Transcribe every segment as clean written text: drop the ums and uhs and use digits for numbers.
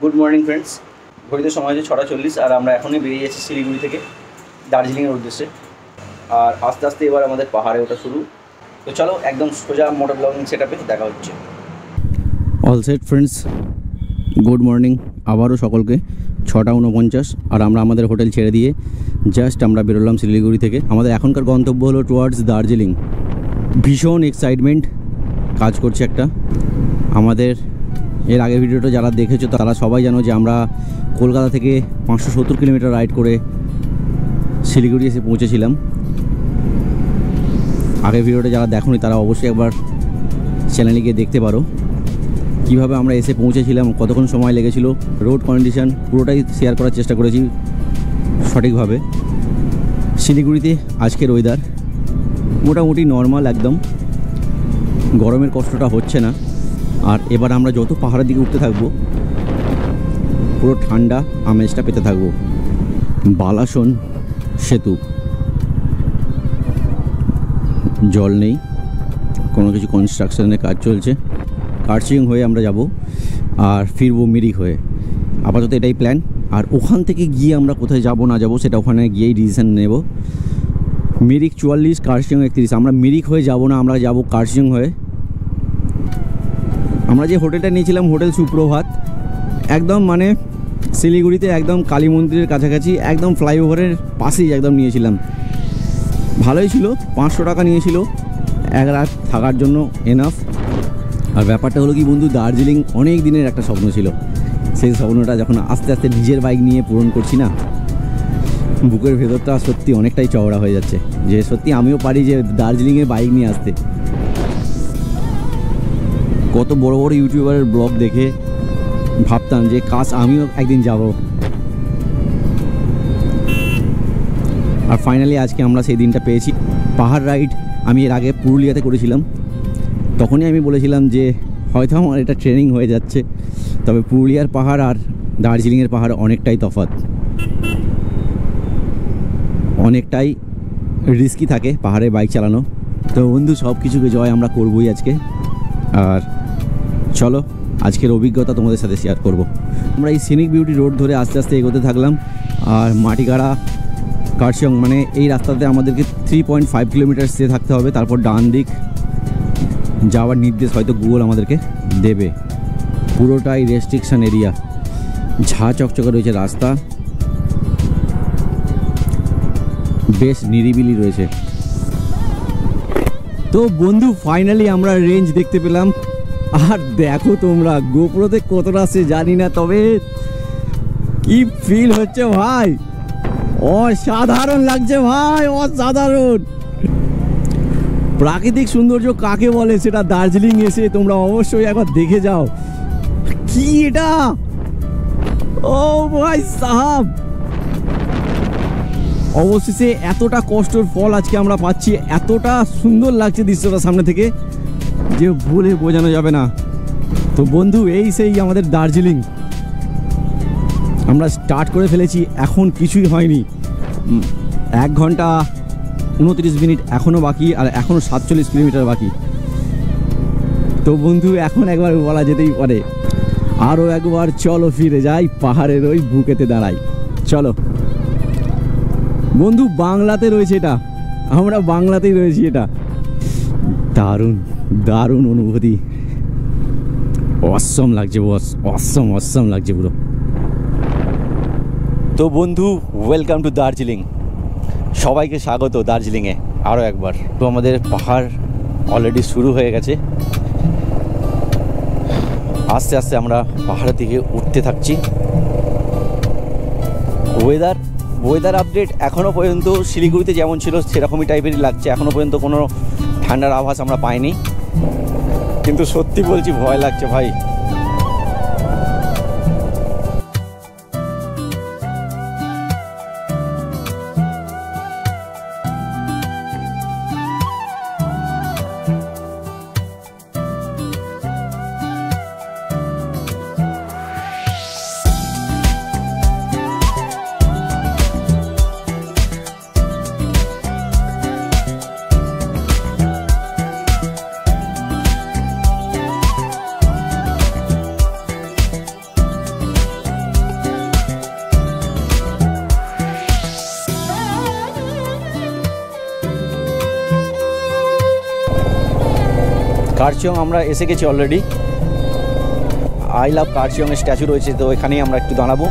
Good morning friends. ঘড়িতে সময় হচ্ছে 6:40 আর আমরা এখনই বেরিয়ে যাচ্ছি শিলিগুড়ি থেকে দার্জিলিংয়ের উদ্দেশ্যে। আর আস্তে আস্তে এবার আমাদের পাহাড়ে ওঠা শুরু। তো চলো একদম সোজা মোটর ব্লগিং সেটআপে দেখা হচ্ছে। All set friends, good morning আবারও সকলকে। 6:49 আর আমরা আমাদের হোটেল ছেড়ে দিয়ে জাস্ট আমরা বেরোলাম শিলিগুড়ি থেকে। আমাদের এখনকার গন্তব্য হলো টুয়ার্ডস দার্জিলিং। ভীষণ এক্সাইটমেন্ট কাজ করছে একটা। আমাদের এর আগের ভিডিওটা যারা দেখেছো তারা সবাই জানো যে আমরা কলকাতা থেকে 570 কিলোমিটার রাইড করে শিলিগুড়ি এসে পৌঁছেছিলাম। আগের ভিডিওটা যারা দেখোনি তারা অবশ্যই একবার চ্যানেলে গিয়ে দেখতে পারো কীভাবে আমরা এসে পৌঁছেছিলাম, কতক্ষণ সময় লেগেছিল, রোড কন্ডিশন পুরোটাই শেয়ার করার চেষ্টা করেছি সঠিকভাবে। শিলিগুড়িতে আজকের ওয়েদার মোটামুটি নর্মাল, একদম গরমের কষ্টটা হচ্ছে না। আর এবার আমরা যত পাহাড়ের দিকে উঠতে থাকবো পুরো ঠান্ডা আমেজটা পেতে থাকবো। বালাসন সেতু, জল নেই, কোনো কিছু কনস্ট্রাকশনের কাজ চলছে। কার্শিয়ং হয়ে আমরা যাব আর ফিরবো মিরিক হয়ে। আপাতত এটাই প্ল্যান। আর ওখান থেকে গিয়ে আমরা কোথায় যাব না যাব সেটা ওখানে গিয়েই ডিসিশন নেব। মিরিক 44, কার্শিয়ং 31। আমরা মিরিক হয়ে যাব না, আমরা যাব কার্শিয়ং হয়ে। আমরা যে হোটেলটা নিয়েছিলাম হোটেল সুপ্রভাত, একদম মানে শিলিগুড়িতে একদম কালী মন্দিরের কাছাকাছি, একদম ফ্লাইওভারের পাশেই একদম নিয়েছিলাম। ভালোই ছিল, 500 টাকা নিয়েছিল এক রাত থাকার জন্য, এনাফ। আর ব্যাপারটা হলো কি বন্ধু, দার্জিলিং অনেক দিনের একটা স্বপ্ন ছিল। সেই স্বপ্নটা যখন আস্তে আস্তে নিজের বাইক নিয়ে পূরণ করছি না, বুকের ভেতরটা সত্যি অনেকটাই চওড়া হয়ে যাচ্ছে যে সত্যি আমিও পারি যে দার্জিলিংয়ে বাইক নিয়ে আসতে। কত বড় বড় ইউটিউবারের ব্লগ দেখে ভাবতাম যে কাশ আমিও একদিন যাব। আর ফাইনালি আজকে আমরা সেই দিনটা পেয়েছি। পাহাড় রাইড আমি এর আগে পুরুলিয়াতে করেছিলাম, তখনই আমি বলেছিলাম যে হয়তো আমার এটা ট্রেনিং হয়ে যাচ্ছে। তবে পুরুলিয়ার পাহাড় আর দার্জিলিংয়ের পাহাড় অনেকটাই তফাৎ, অনেকটাই রিস্কি থাকে পাহাড়ে বাইক চালানো। তো বন্ধু সব কিছুকে জয় আমরা করবই আজকে। আর চলো আজকের অভিজ্ঞতা তোমাদের সাথে শেয়ার করব। আমরা এই সিনিক বিউটি রোড ধরে আস্তে আস্তে এগোতে থাকলাম। আর মাটিগাড়া কার্শিয়ং মানে এই রাস্তাতে আমাদেরকে 3.5 কিলোমিটার স্টে থাকতে হবে। তারপর ডান দিক যাওয়ার নির্দেশ হয়তো গুগল আমাদেরকে দেবে। পুরোটাই রেস্ট্রিকশন এরিয়া, ঝা চকচকে রয়েছে রাস্তা, বেশ নিরিবিলি রয়েছে। তো বন্ধু ফাইনালি আমরা রেঞ্জ দেখতে পেলাম। আর দেখো তোমরা গোপ্রোতে কতটা সে জানি না, তবে কি ফিল হচ্ছে ভাই, অসাধারণ লাগছে ভাই, অসাধারণ। প্রাকৃতিক সৌন্দর্য কাকে বলে সেটা দার্জিলিং এসে তোমরা অবশ্যই একবার দেখে যাও। কি এটা, ও ভাই সাহাব, অবশেষে এতটা কষ্টের ফল আজকে আমরা পাচ্ছি। এতটা সুন্দর লাগছে দৃশ্যটা সামনে থেকে যে বলে বোঝানো যাবে না। তো বন্ধু এই সেই আমাদের দার্জিলিং আমরা স্টার্ট করে ফেলেছি, এখন কিছুই হয়নি। 1 ঘন্টা 29 মিনিট এখনও বাকি, আর এখনও 47 কিলোমিটার বাকি। তো বন্ধু এখন একবার বলা যেতেই পারে আরও একবার চলো ফিরে যাই পাহাড়ের ওই বুকেতে দাঁড়াই। চলো বন্ধু, বাংলাতে রয়েছে এটা, আমরা বাংলাতেই রয়েছি। এটা দারুণ দারুণ অনুভূতি, অসম লাগছে বস, অসম লাগছে পুরো। তো বন্ধু ওয়েলকাম টু দার্জিলিং, সবাইকে স্বাগত দার্জিলিংয়ে আরও একবার। তো আমাদের পাহাড় অলরেডি শুরু হয়ে গেছে, আস্তে আস্তে আমরা পাহাড়ের দিকে উঠতে থাকছি। ওয়েদার আপডেট এখনও পর্যন্ত শিলিগুড়িতে যেমন ছিল সেরকমই টাইপেরই লাগছে। এখনও পর্যন্ত কোনো ঠান্ডার আভাস আমরা পাইনি, কিন্তু সত্যি বলছি ভয় লাগছে ভাই। কার্চিয়ং আমরা এসে গেছি অলরেডি। আই লাভ কার্চিয়ংয়ের স্ট্যাচু রয়েছে, তো এখানেই আমরা একটু দাঁড়াবো।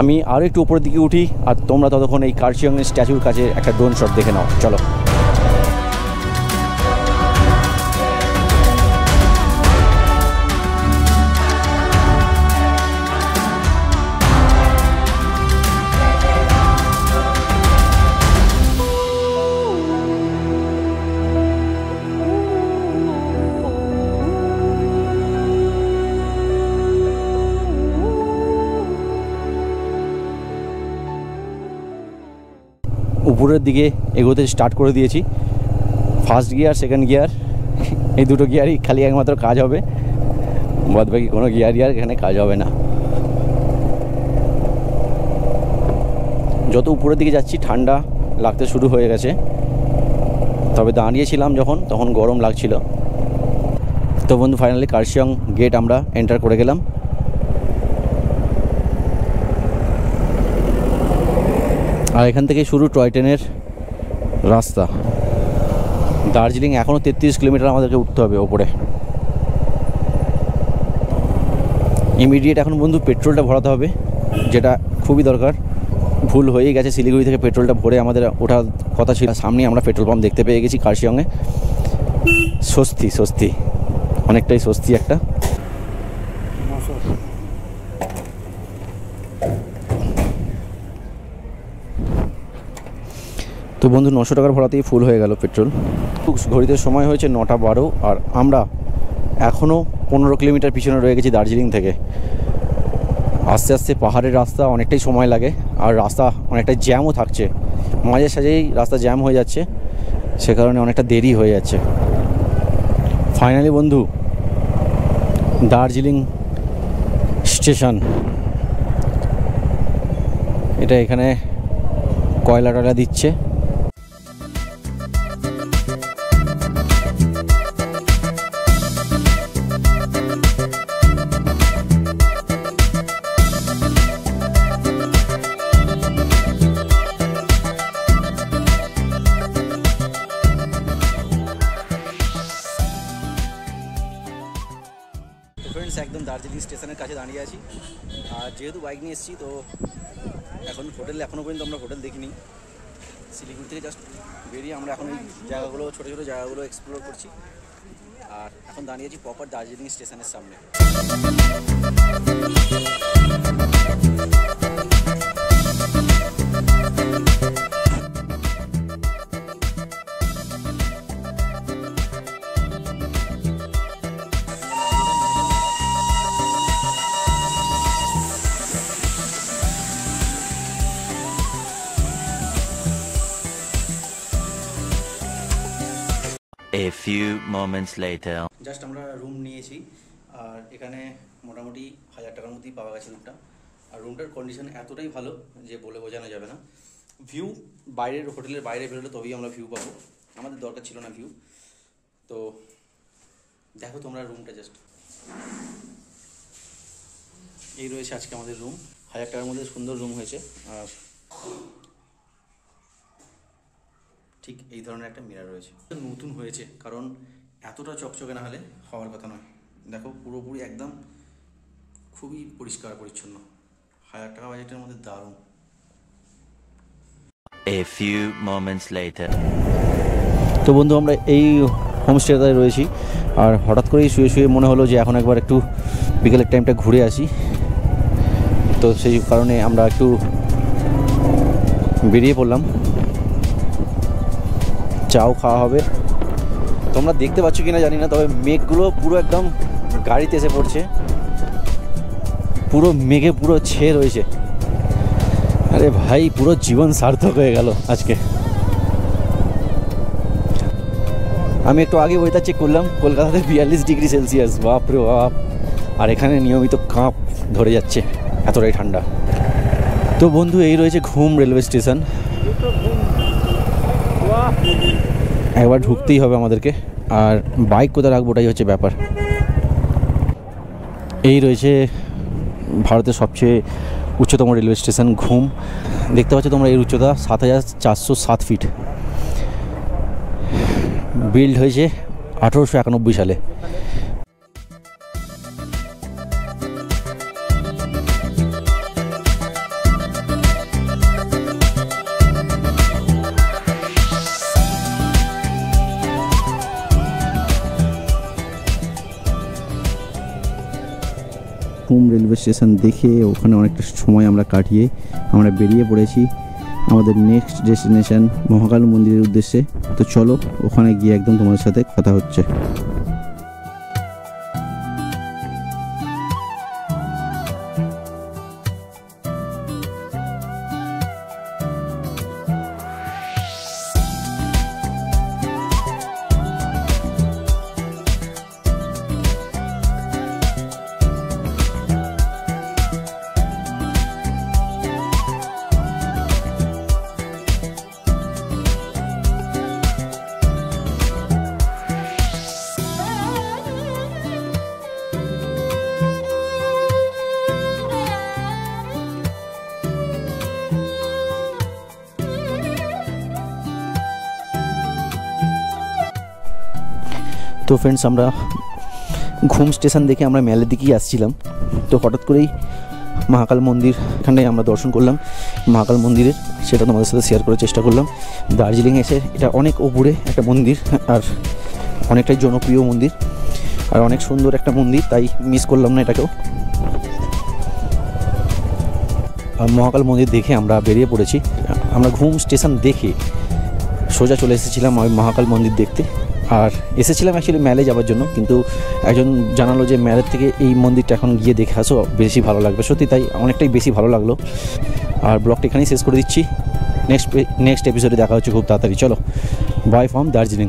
আমি আরও একটু উপরের দিকে উঠি, আর তোমরা ততক্ষণ এই কার্চিয়ংয়ের স্ট্যাচুর কাছে একটা ড্রোন শট দেখে নাও। চলো। উপরের দিকে এগোতে স্টার্ট করে দিয়েছি। ফার্স্ট গিয়ার, সেকেন্ড গিয়ার, এই দুটো গিয়ারই খালি একমাত্র কাজ হবে, বাদবাকি কোনো গিয়ারই আর এখানে কাজ হবে না। যত উপরের দিকে যাচ্ছি ঠান্ডা লাগতে শুরু হয়ে গেছে, তবে দাঁড়িয়েছিলাম তখন গরম লাগছিল। তো বন্ধু, ফাইনালি কার্চিয়ং গেট আমরা এন্টার করে গেলাম। আর এখান থেকে শুরু টয় ট্রেনের রাস্তা। দার্জিলিং এখনও 33 কিলোমিটার আমাদেরকে উঠতে হবে ওপরে। ইমিডিয়েট এখন বন্ধু পেট্রোলটা ভরাতে হবে, যেটা খুবই দরকার। ভুল হয়ে গেছে, শিলিগুড়ি থেকে পেট্রোলটা ভরে আমাদের ওঠার কথা ছিল। সামনে আমরা পেট্রোল পাম্প দেখতে পেয়ে গেছি কার্চিয়ংয়ে। স্বস্তি, অনেকটাই স্বস্তি একটা। তো বন্ধু 900 টাকার ভরাতেই ফুল হয়ে গেল পেট্রোল। ঘড়িতে সময় হয়েছে 9:12, আর আমরা এখনও 15 কিলোমিটার পিছনে রয়ে গেছি দার্জিলিং থেকে। আস্তে আস্তে পাহাড়ের রাস্তা, অনেকটাই সময় লাগে, আর রাস্তা অনেকটা জ্যামও থাকছে। মাঝে সাঝেই রাস্তা জ্যাম হয়ে যাচ্ছে, সে কারণে অনেকটা দেরি হয়ে যাচ্ছে। ফাইনালি বন্ধু দার্জিলিং স্টেশন। এটা এখানে কয়লা টয়লা দিচ্ছে। একদম দার্জিলিং স্টেশনের কাছে দাঁড়িয়ে আছি, আর যেহেতু বাইক নিয়ে এসেছি তো এখনও পর্যন্ত আমরা হোটেল দেখিনি। শিলিগুড়ি থেকে জাস্ট বেরিয়ে আমরা এখন এই জায়গাগুলো, ছোটো ছোটো জায়গাগুলো এক্সপ্লোর করছি। আর এখন দাঁড়িয়ে আছি প্রপার দার্জিলিং স্টেশনের সামনে। A few moments later. Just আমরা রুম নিয়েছি, আর এখানে মোটামুটি 1000 টাকার মধ্যেই পাওয়া গেছে রুমটা। আর রুমটার কন্ডিশন এতটাই ভালো যে বলে বোঝানো যাবে না। ভিউ বাইরের, হোটেলের বাইরে বেরোলে তবেই আমরা ভিউ পাবো, আমাদের দরকার ছিল না ভিউ। তো দেখো তোমরা রুমটা, জাস্ট এই রয়েছে আজকে আমাদের রুম। 1000 টাকার মধ্যে সুন্দর রুম হয়েছে। আর ঠিক এই ধরনের একটা মিরার রয়েছে, নতুন হয়েছে, কারণ এতটা চকচকে না হলে হওয়ার কথা নয়। দেখো পুরোপুরি একদম খুবই পরিষ্কার পরিচ্ছন্ন। 1000 টাকা বাজেটের মধ্যে দারুণ। A few moments later. তো বন্ধু আমরা এই হোমস্টেটায় রয়েছি, আর হঠাৎ করেই শুয়ে শুয়ে মনে হলো যে এখন একবার একটু বিকেলের টাইমটা ঘুরে আসি। তো সেই কারণে আমরা একটু বেরিয়ে পড়লাম। চাও খাওয়া হবে। তোমরা দেখতে পাচ্ছ কিনা জানি না, তবে মেঘগুলো পুরো একদম গাড়িতে এসে পড়ছে, পুরো মেঘে পুরো ছেয়ে রয়েছে। আরে ভাই, পুরো জীবন সার্থক হয়ে গেল আজকে। আমি একটু আগে ওয়েদার চেক করলাম, কলকাতাতে 42°C, বাপ রে বাপ। আর এখানে নিয়মিত কাঁপ ধরে যাচ্ছে, এতটাই ঠান্ডা। তো বন্ধু, এই রয়েছে ঘুম রেলওয়ে স্টেশন। একবার ঢুকতেই হবে আমাদেরকে, আর বাইক কোথায় রাখবো ওটাই হচ্ছে ব্যাপার। এই রয়েছে ভারতের সবচেয়ে উচ্চতম রেলওয়ে স্টেশন ঘুম। দেখতে পাচ্ছ তোমরা এর উচ্চতা 7407 ফিট। বিল্ড হয়েছে 1891 সালে। ঘুম রেলওয়ে স্টেশন দেখে ওখানে অনেকটা সময় আমরা কাটিয়ে আমরা বেরিয়ে পড়েছি আমাদের নেক্সট ডেস্টিনেশন মহাকাল মন্দিরের উদ্দেশ্যে। তো চলো ওখানে গিয়ে একদম তোমাদের সাথে কথা হচ্ছে। তো ফ্রেন্ডস, আমরা ঘুম স্টেশন দেখে আমরা মেলের দিকেই আসছিলাম। তো হঠাৎ করেই মহাকাল মন্দির এখানে আমরা দর্শন করলাম মহাকাল মন্দিরের, সেটা তোমাদের সাথে শেয়ার করার চেষ্টা করলাম। দার্জিলিং এসে এটা অনেক উপরে একটা মন্দির, আর অনেকটাই জনপ্রিয় মন্দির, আর অনেক সুন্দর একটা মন্দির, তাই মিস করলাম না এটাকেও। আর মহাকাল মন্দির দেখে আমরা বেরিয়ে পড়েছি। আমরা ঘুম স্টেশন দেখে সোজা চলে এসেছিলাম ওই মহাকাল মন্দির দেখতে। আর এসেছিলাম অ্যাকচুয়ালি মেলে যাওয়ার জন্য, কিন্তু একজন জানালো যে মেলের থেকে এই মন্দিরটা এখন গিয়ে দেখে আসো, বেশি ভালো লাগবে। সত্যি তাই অনেকটাই বেশি ভালো লাগলো। আর ব্লগটা এখানেই শেষ করে দিচ্ছি। নেক্সট এপিসোডে দেখা হচ্ছে খুব তাড়াতাড়ি। চলো, বাই ফ্রম দার্জিলিং।